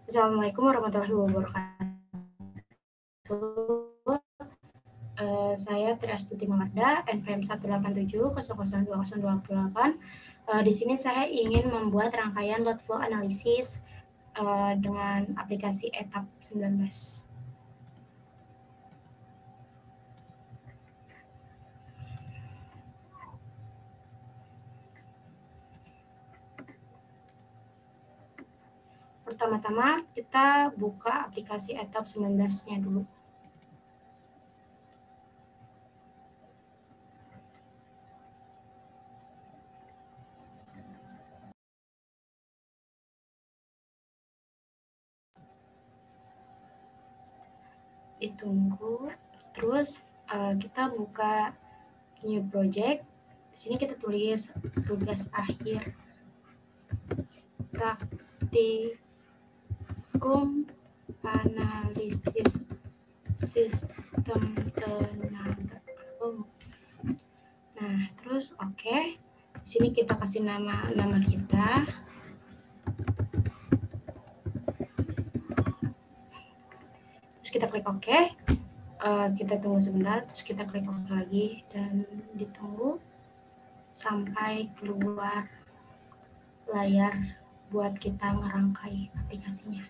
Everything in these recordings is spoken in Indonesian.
Assalamualaikum warahmatullahi wabarakatuh. Saya Triastuti Mawarda, NPM 187002028. Di sini saya ingin membuat rangkaian load flow analisis dengan aplikasi ETAP 19. Pertama-tama kita buka aplikasi ETAP 19-nya dulu. Ditunggu, terus kita buka new project. Di sini kita tulis tugas akhir praktikum analisis sistem tenaga. Nah, terus oke. Di sini kita kasih nama kita. Terus kita klik oke. Kita tunggu sebentar, terus kita klik oke lagi dan ditunggu sampai keluar layar buat kita ngerangkai aplikasinya.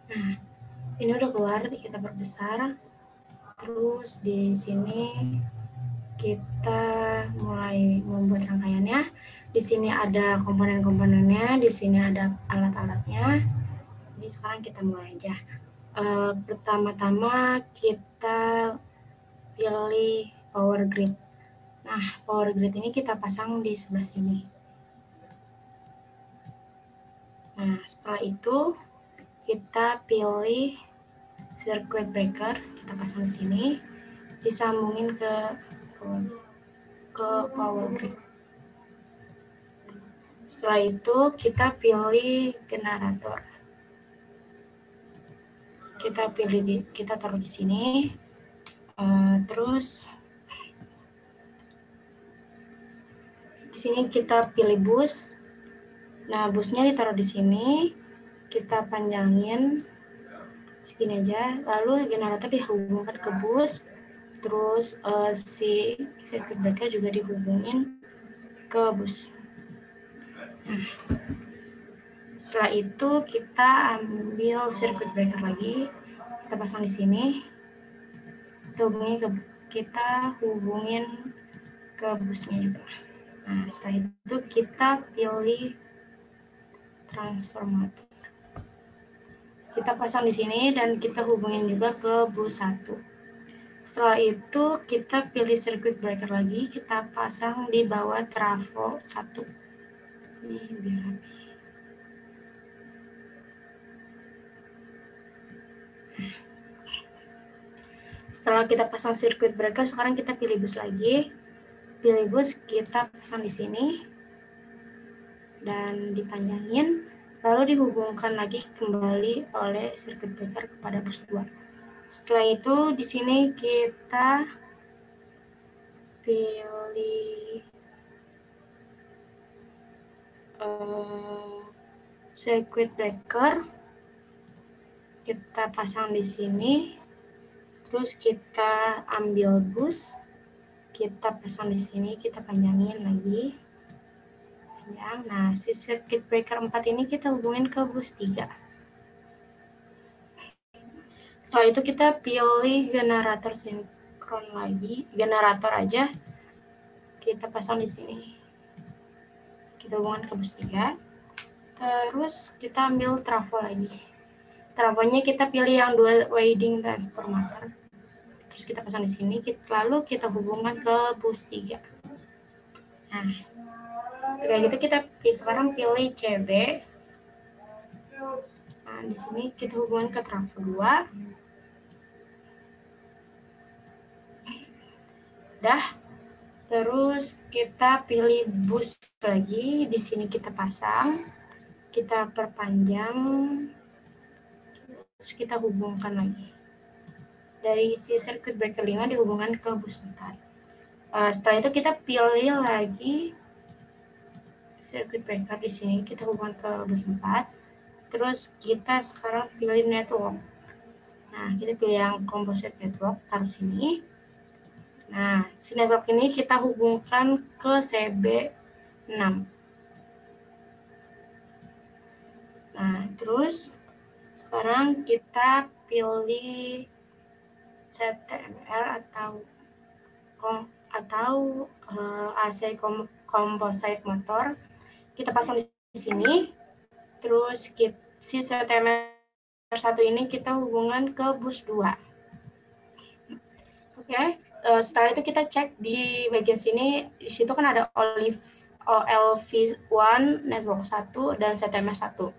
Nah, ini udah keluar, kita perbesar. Terus di sini kita mulai membuat rangkaiannya. Di sini ada komponen-komponennya, di sini ada alat-alatnya. Jadi sekarang kita mulai aja. Pertama-tama kita pilih power grid. Nah, power grid ini kita pasang di sebelah sini. Nah, setelah itu kita pilih circuit breaker, kita pasang di sini, disambungin ke power grid. Setelah itu kita pilih generator. Kita taruh di sini. Terus di sini kita pilih bus. Nah, busnya ditaruh di sini. Kita panjangin segini aja. Lalu generator dihubungkan ke bus. Terus si circuit breaker juga dihubungin ke bus. Nah, setelah itu kita ambil circuit breaker lagi, kita pasang di sini, kita hubungin ke busnya juga. Nah, setelah itu kita pilih transformator. Kita pasang di sini dan kita hubungin juga ke bus 1. Setelah itu kita pilih circuit breaker lagi, kita pasang di bawah trafo 1. Ini biar rapi. Setelah kita pasang circuit breaker, sekarang kita pilih bus lagi. Pilih bus, kita pasang di sini dan dipanjangin, lalu dihubungkan lagi kembali oleh circuit breaker kepada bus 2. Setelah itu di sini kita pilih circuit breaker, kita pasang di sini, terus kita ambil bus, kita pasang di sini, kita panjangin lagi. Nah, si circuit breaker 4 ini kita hubungin ke bus 3. Setelah itu kita pilih generator sinkron lagi, generator aja, kita pasang di sini. Kita hubungkan ke bus 3. Terus kita ambil trafo lagi. Trafonya kita pilih yang 2 winding transformator. Terus kita pasang di sini, lalu kita hubungkan ke bus 3. Nah, kayak gitu kita sekarang pilih CB. Nah, di sini kita hubungkan ke trafo 2. Udah. Terus kita pilih bus lagi, di sini kita pasang, kita perpanjang, terus kita hubungkan lagi. Dari si circuit breaker 5 dihubungkan ke bus 4. Setelah itu kita pilih lagi circuit breaker, di sini kita hubungkan ke bus 4. Terus kita sekarang pilih network. Nah, kita pilih yang composite network, taruh sini. Nah, si network ini kita hubungkan ke CB6. Nah, terus sekarang kita pilih CTMR atau AC composite motor. Kita pasang di sini. Terus si CTMR 1 ini kita hubungan ke bus 2. Oke, setelah itu kita cek di bagian sini, di situ kan ada OLV1, network 1, dan CTMR 1.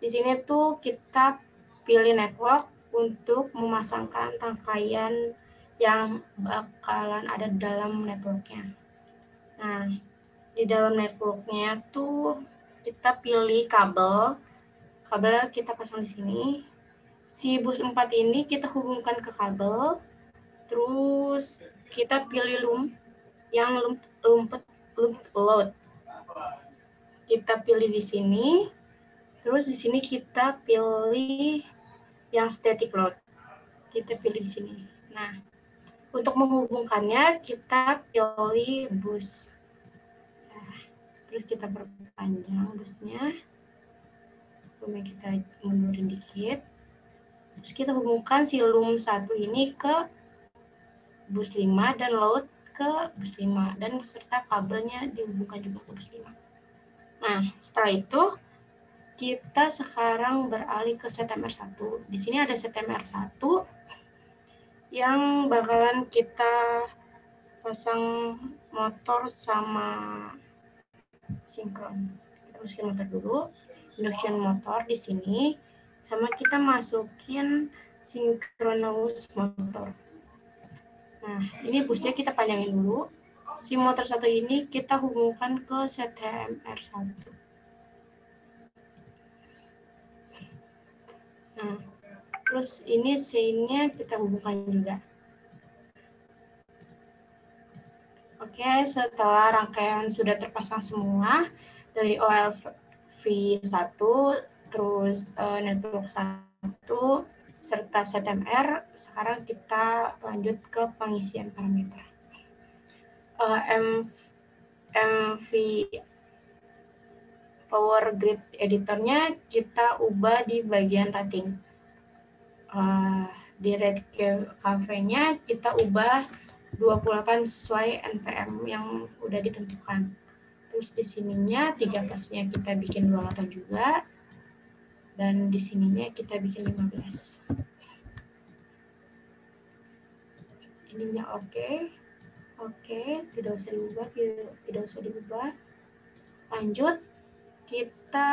Di sini tuh kita pilih network untuk memasangkan rangkaian yang bakalan ada dalam networknya. Nah, di dalam networknya tuh kita pilih kabel kita pasang di sini. Si bus 4 ini kita hubungkan ke kabel, terus kita pilih loop load. Kita pilih di sini. Terus di sini kita pilih yang static load. Kita pilih di sini. Nah, untuk menghubungkannya kita pilih bus. Nah, terus kita perpanjang busnya. Kemudian kita mundurin dikit. Terus kita hubungkan si loom 1 ini ke bus 5 dan load ke bus 5 dan serta kabelnya dihubungkan juga ke bus 5. Nah, setelah itu kita sekarang beralih ke CTMR 1. Di sini ada CTMR 1 yang bakalan kita pasang motor sama sinkron. Kita masukin motor dulu, induction motor di sini, sama kita masukin synchronous motor. Nah, ini busnya kita panjangin dulu. Si motor 1 ini kita hubungkan ke CTMR 1. Nah, terus ini C-nya kita hubungkan juga. Oke, setelah rangkaian sudah terpasang semua dari OLV1, terus network 1, serta CTMR, sekarang kita lanjut ke pengisian parameter. MV Power Grid Editornya kita ubah di bagian rating. Di Red Cafe-nya kita ubah 28 sesuai NPM yang udah ditentukan. Terus di sininya 3 pasnya kita bikin 28 juga. Dan di sininya kita bikin 15. Ininya oke. Oke, tidak usah diubah. Lanjut, kita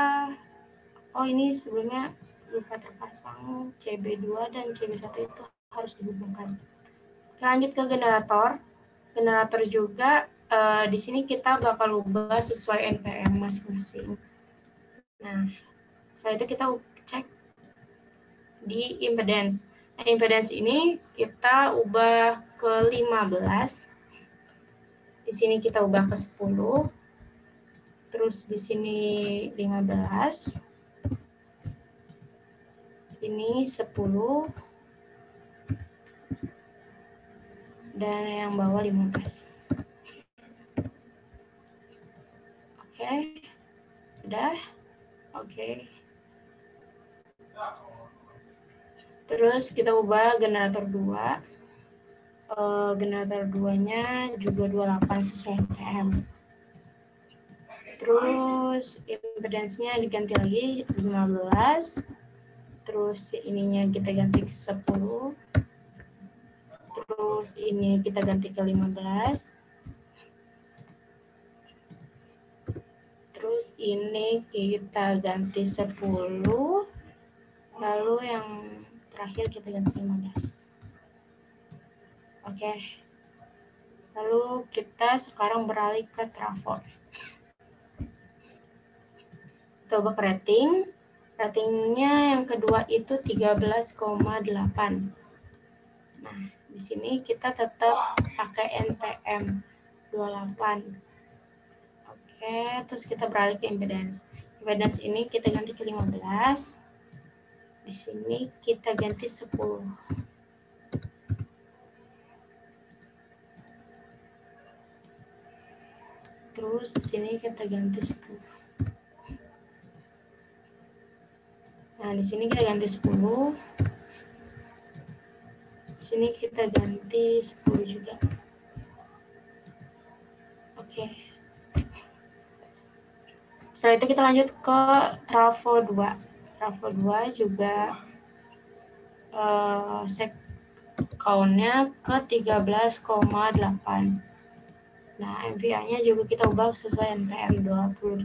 ini sebelumnya lupa terpasang CB2 dan CB1 itu harus dihubungkan. Lanjut ke generator. Generator juga di sini kita bakal ubah sesuai NPM masing-masing. Nah, setelah itu kita cek di impedance. Nah, impedance ini kita ubah ke 15. Di sini kita ubah ke 10. Terus di sini 15. Ini 10. Dan yang bawah 15. Oke. Udah. Oke. Terus kita ubah generator 2. Generator 2-nya juga 28 sesuai NPM. Terus impedance-nya diganti lagi 15. Terus ininya kita ganti ke 10. Terus ini kita ganti ke 15. Terus ini kita ganti 10. Lalu yang terakhir kita ganti 15. Oke. Lalu kita sekarang beralih ke trafo. Coba ke rating. Ratingnya yang kedua itu 13,8. Nah, di sini kita tetap pakai NPM 28. Oke, terus kita beralih ke impedance. Impedance ini kita ganti ke 15. Di sini kita ganti 10. Terus di sini kita ganti 10. Nah, di sini kita ganti 10. Di sini kita ganti 10 juga. Oke. Setelah itu kita lanjut ke trafo 2. Trafo 2 juga sek count-nya ke 13,8. Nah, MVA-nya juga kita ubah sesuai NPM 28.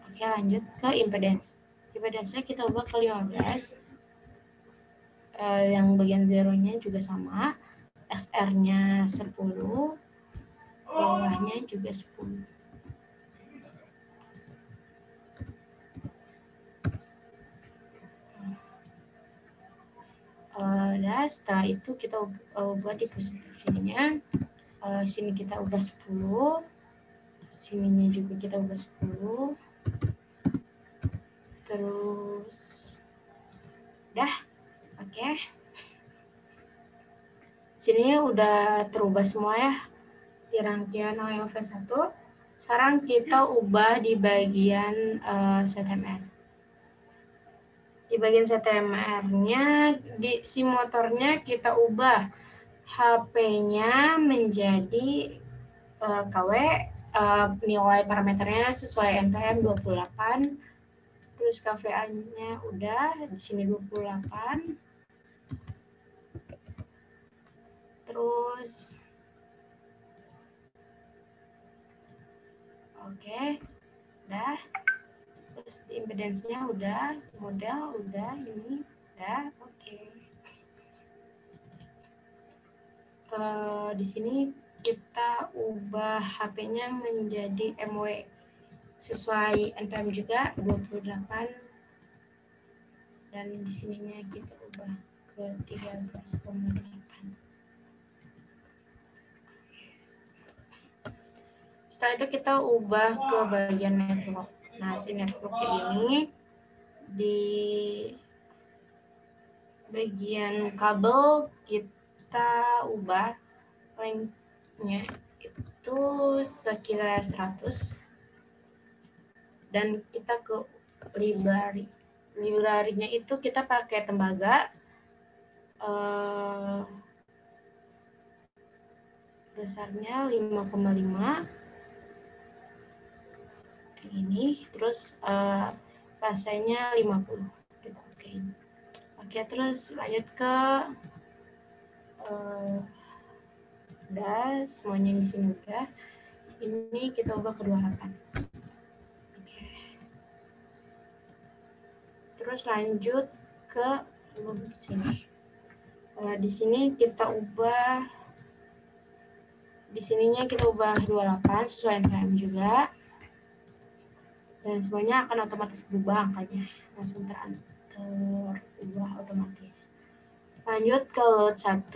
Oke, lanjut ke impedance. Impedance-nya kita ubah ke 15. Yang bagian zeronya juga sama. SR-nya 10. Bawahnya juga 10. Dan setelah itu kita ubah di positif sininya. Sini kita ubah 10. Sininya juga kita ubah 10. Terus udah. Oke. Sini udah terubah semua ya di rangkaian OMV1. Sekarang kita ubah di bagian ZMR. Di bagian ZMR-nya, di si motornya kita ubah HP-nya menjadi KW, nilai parameternya sesuai NPM 28. Terus KVA-nya udah di sini 28. Terus oke, udah. Terus di impedance-nya udah, model udah, ini udah, oke. Di sini kita ubah HP-nya menjadi MW sesuai NPM juga 28, dan di sininya kita ubah ke 13,8. Setelah itu kita ubah ke bagian network. Nah, si network ini di bagian kabel kita ubah lengthnya itu sekitar 100, dan kita ke library. Library-nya itu kita pakai tembaga, besarnya 5,5 ini, terus pasenya 50. Kita pakein. Oke, terus lanjut ke udah, semuanya di sini udah. Ini kita ubah ke 28. Oke. Terus lanjut ke sini. Di sini kita ubah, di sininya kita ubah 28 sesuai NPM juga. Dan semuanya akan otomatis berubah angkanya, langsung terubah otomatis. Lanjut ke load 1,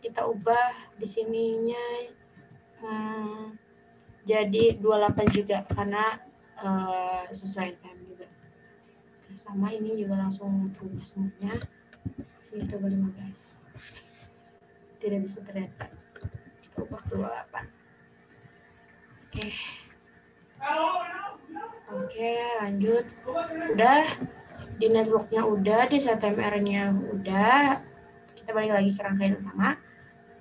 kita ubah di sininya jadi 28 juga karena sesuai NPM juga. Sama ini juga langsung berubah semuanya. Sini coba 15. Tidak bisa ternyata. Kita ubah ke 28. Oke. Oke, lanjut. Udah, di networknya udah, di ZMR-nya udah. Kita balik lagi ke rangkaian utama.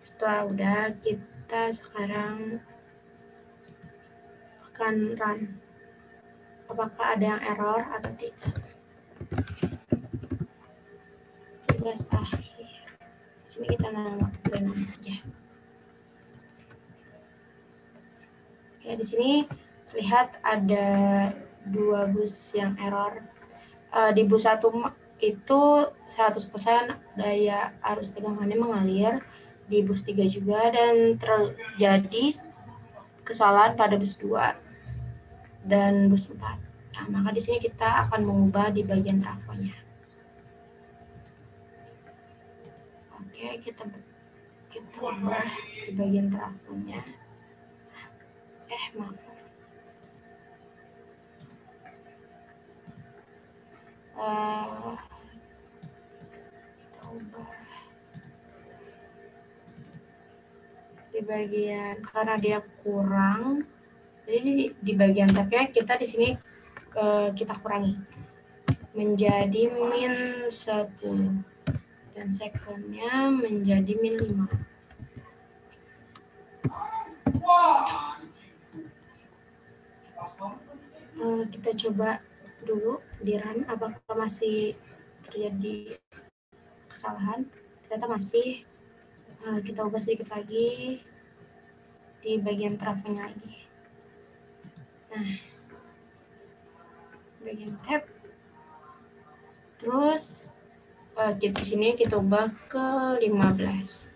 Setelah udah, kita sekarang akan run. Apakah ada yang error atau tidak? Tugas akhir. Di sini kita nama aja. Oke, di sini lihat ada 2 bus yang error. Di bus 1 itu 100% daya arus tegangannya mengalir, di bus 3 juga, dan terjadi kesalahan pada bus 2 dan bus 4. Nah, maka di sini kita akan mengubah di bagian trafonya. Oke, kita ubah di bagian trafonya. Maaf. Kita ubah di bagian, karena dia kurang, jadi di bagian tapnya kita di sini kita kurangi menjadi min 10 dan secondnya menjadi min 5. Kita coba dulu di run apakah masih terjadi kesalahan. Ternyata masih. Kita ubah sedikit lagi di bagian trafonya lagi. Nah, bagian tab, terus di sini kita ubah ke 15,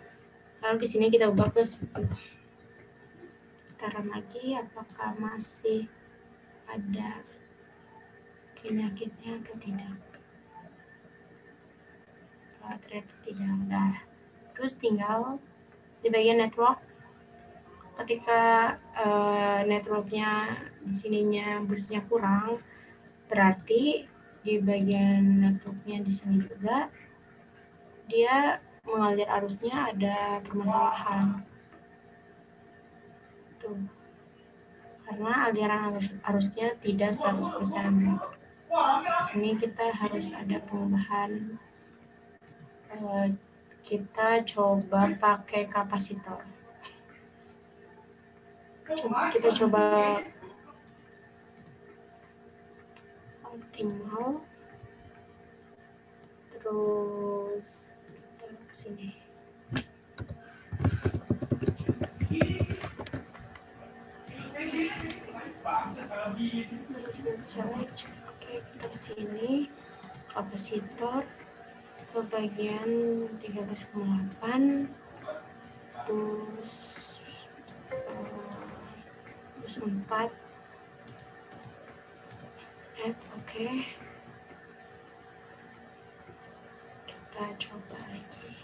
lalu di sini kita ubah ke 10. Kita run lagi apakah masih ada penyakitnya atau tidak. Ternyata tidak ada. Terus tinggal di bagian network, ketika networknya di sininya busnya kurang, berarti di bagian networknya di sini juga dia mengalir arusnya ada permasalahan. Tuh. Karena aliran arusnya tidak 100%. Di sini kita harus ada pengubahan. Kita coba pakai kapasitor. Kita coba optimal, terus kita ke sini. Oke, kita ke sini, kapasitor ke bagian 13,8, terus 4. Oke. Kita coba lagi.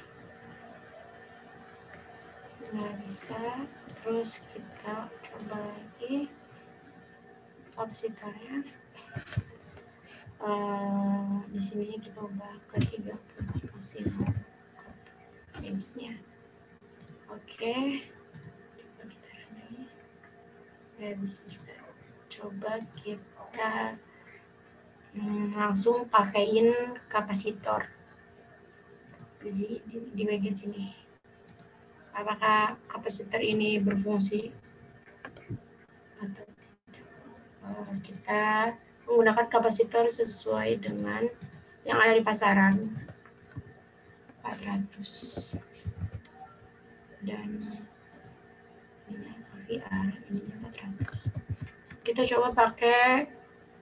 Nggak bisa. Terus kita coba lagi kapasitornya. Di sini kita ubah ke 30 maksimal base-nya. Oke. Coba kita ini. Nggak bisa juga. Coba kita langsung pakaiin kapasitor di bagian sini. Apakah kapasitor ini berfungsi atau tidak? Kita menggunakan kapasitor sesuai dengan yang ada di pasaran, 400, dan ini VR, ini 400. Kita coba pakai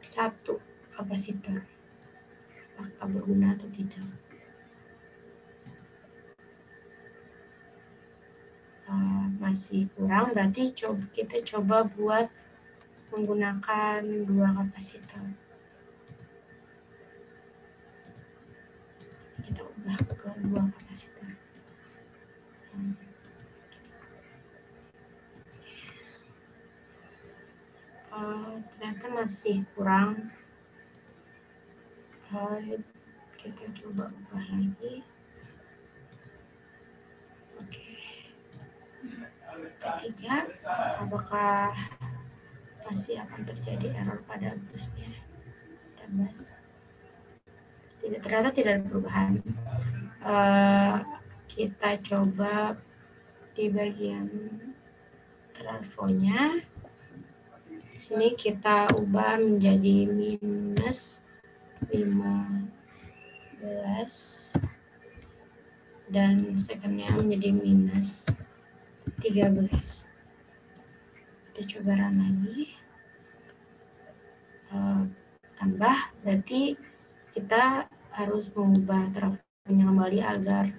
satu kapasitor, apakah berguna atau tidak. Masih kurang, berarti kita coba buat menggunakan 2 kapasitor. Kita ubah ke 2 kapasitor. Ternyata masih kurang. Kita coba ubah lagi. Oke. Ketiga, apakah masih akan terjadi error pada busnya? Ternyata tidak ada perubahan. Kita coba di bagian trafonya. Di sini kita ubah menjadi minus 15 dan secondnya menjadi minus 13. Kita coba run lagi. Tambah, berarti kita harus mengubah trafonya kembali agar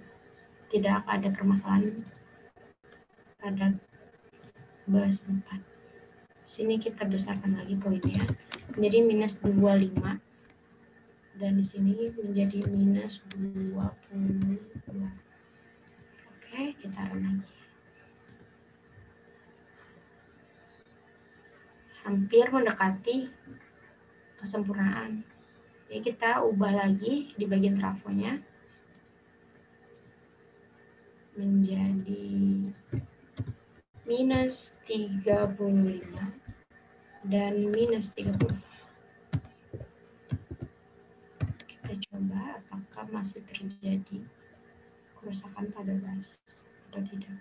tidak ada permasalahan pada bus 4. Sini kita besarkan lagi poinnya menjadi minus 25 dan di sini menjadi minus 22. Oke, kita run lagi. Hampir mendekati kesempurnaan. Jadi kita ubah lagi di bagian trafonya menjadi minus 35 dan minus 30. Kita coba apakah masih terjadi kerusakan pada bus atau tidak.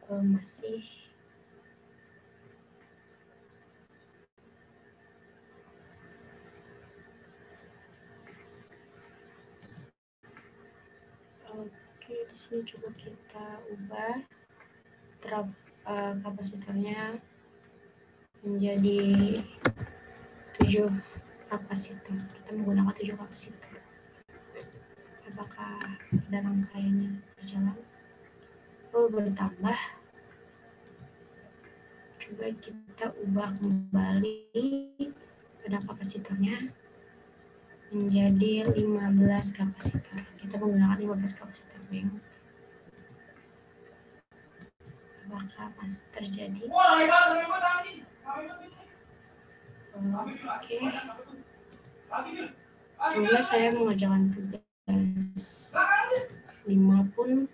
Masih. Oke, di sini coba kita ubah kapasitornya menjadi 7 kapasitor. Kita menggunakan 7 kapasitor. Apakah ada rangkaiannya berjalan? Oh, bertambah. Coba kita ubah kembali pada kapasitornya menjadi 15 kapasitor. Kita menggunakan 15 kapasitor bank. Apakah masih terjadi? Oke. Semoga saya mengerjakan tugas 5 pun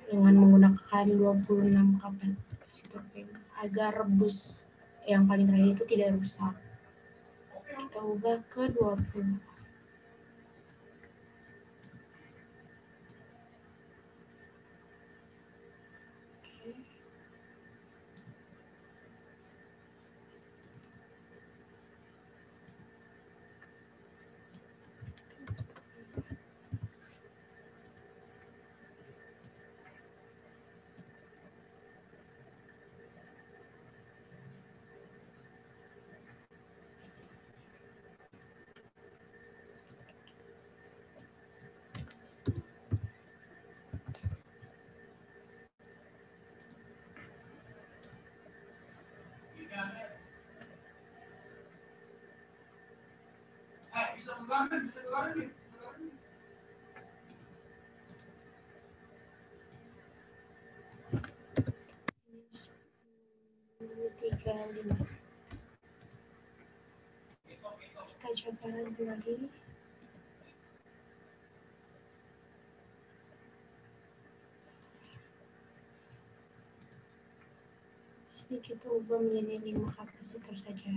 dengan menggunakan 26 kapasitor bank agar bus yang paling terakhir itu tidak rusak. Kita ubah ke 20. Kita coba lagi. Sini kita ubah menjadi 5 kapasitor saja.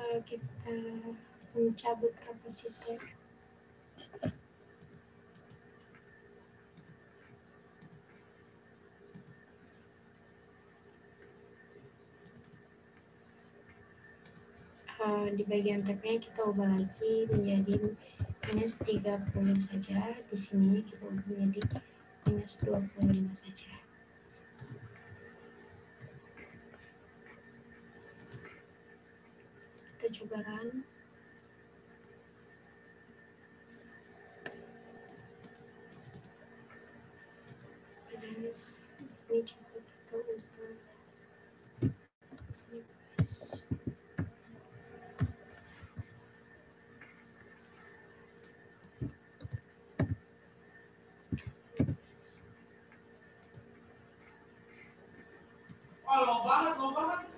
Ketika kita mencabut kapasitor, di bagian tabnya kita ubah lagi menjadi minus 30 saja. Di sini kita ubah menjadi minus 25 saja. Kita coba run. Minus, ini coba kita ubah minus. Lo banget.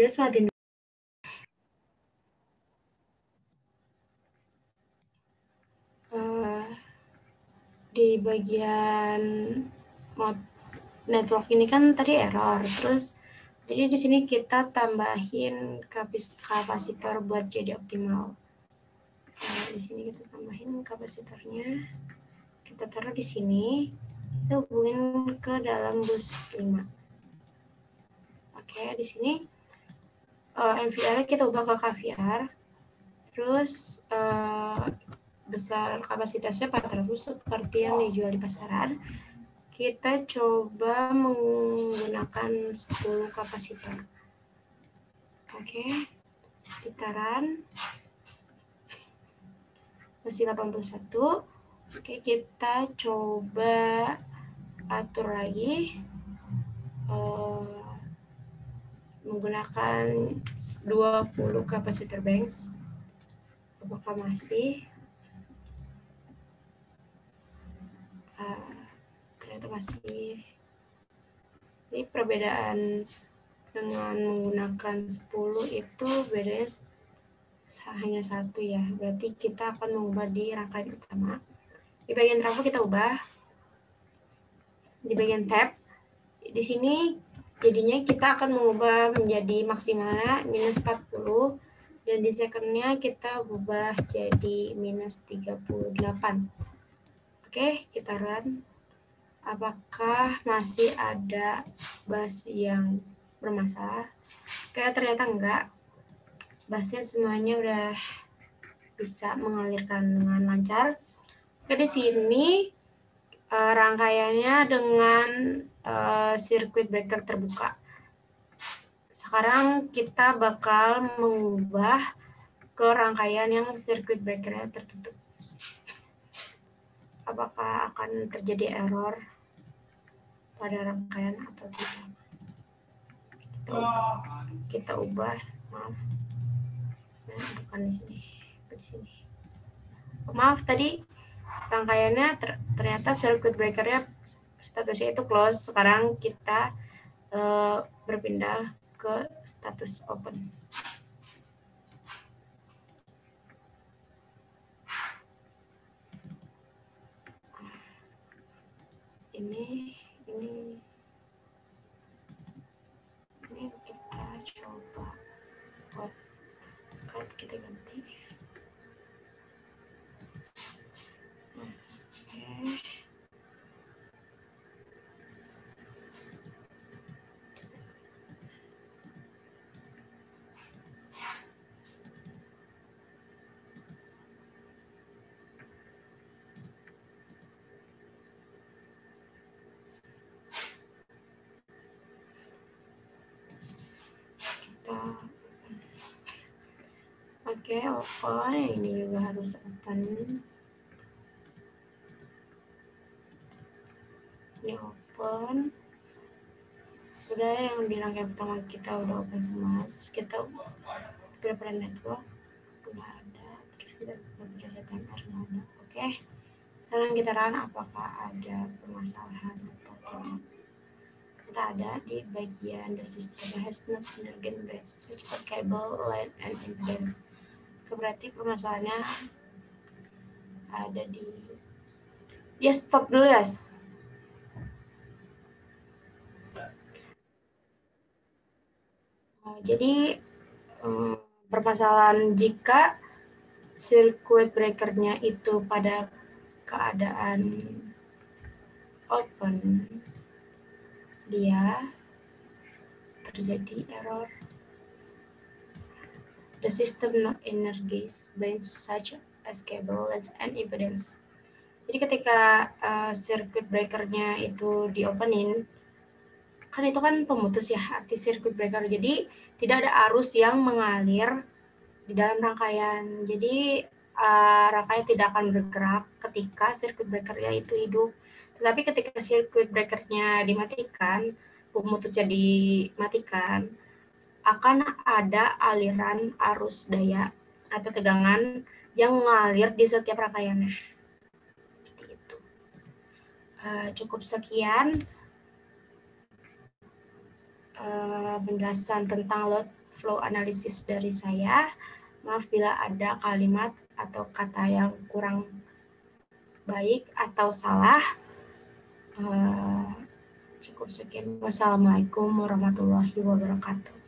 Terus matiin di bagian network ini kan tadi error, terus Jadi di sini kita tambahin kapasitor buat jadi optimal. Nah, di sini kita tambahin kapasitornya. Kita taruh di sini. Kita hubungin ke dalam bus 5. Oke, di sini MVR kita ubah ke KVR. Terus besar kapasitasnya 400 seperti yang dijual di pasaran. Kita coba menggunakan 10 kapasitor. Oke, putaran masih 81. Oke, kita coba atur lagi menggunakan 20 kapasitor banks. Apakah masih? Ternyata masih. Ini perbedaan dengan menggunakan 10 itu bedanya hanya 1 ya. Berarti kita akan mengubah di rangkaian utama. Di bagian trafo kita ubah. Di bagian tab, di sini jadinya kita akan mengubah menjadi maksimalnya minus 40. Dan di secondnya kita ubah jadi minus 38. Oke, kita run. Apakah masih ada bus yang bermasalah? Kayak ternyata enggak. Busnya semuanya udah bisa mengalirkan dengan lancar. Oke, di sini rangkaiannya dengan circuit breaker terbuka. Sekarang kita bakal mengubah ke rangkaian yang circuit breakernya tertutup. Apakah akan terjadi error pada rangkaian atau tidak? Kita ubah, maaf. Nah, bukan di sini, di sini. Maaf, tadi rangkaiannya ternyata circuit breakernya statusnya itu close. Sekarang kita berpindah ke status open. Ini kita coba kita ganti. Oke, open. Ini juga harus open. Ini open. Udah, yang di rangkaian pertama kita udah open semua. Terus kita prepare network udah ada. Terus kita prepare ZMR nggak ada. Oke. Sekarang kita run apakah ada permasalahan atau tidak. Kita ada di bagian the system has not undergone such a cable line and impedance. Berarti permasalahannya ada di stop dulu ya. Jadi permasalahan jika circuit breakernya itu pada keadaan open, dia terjadi error. The system not energies binds such as cable and impedance. Jadi ketika circuit breakernya itu diopenin, kan itu kan pemutus ya arti circuit breaker. Jadi tidak ada arus yang mengalir di dalam rangkaian. Jadi rangkaian tidak akan bergerak ketika circuit breakernya itu hidup. Tetapi ketika circuit breakernya dimatikan, pemutusnya dimatikan, akan ada aliran arus daya atau tegangan yang mengalir di setiap rangkaiannya. Seperti itu. Cukup sekian penjelasan tentang load flow analysis dari saya. Maaf bila ada kalimat atau kata yang kurang baik atau salah. Cukup sekian. Wassalamualaikum warahmatullahi wabarakatuh.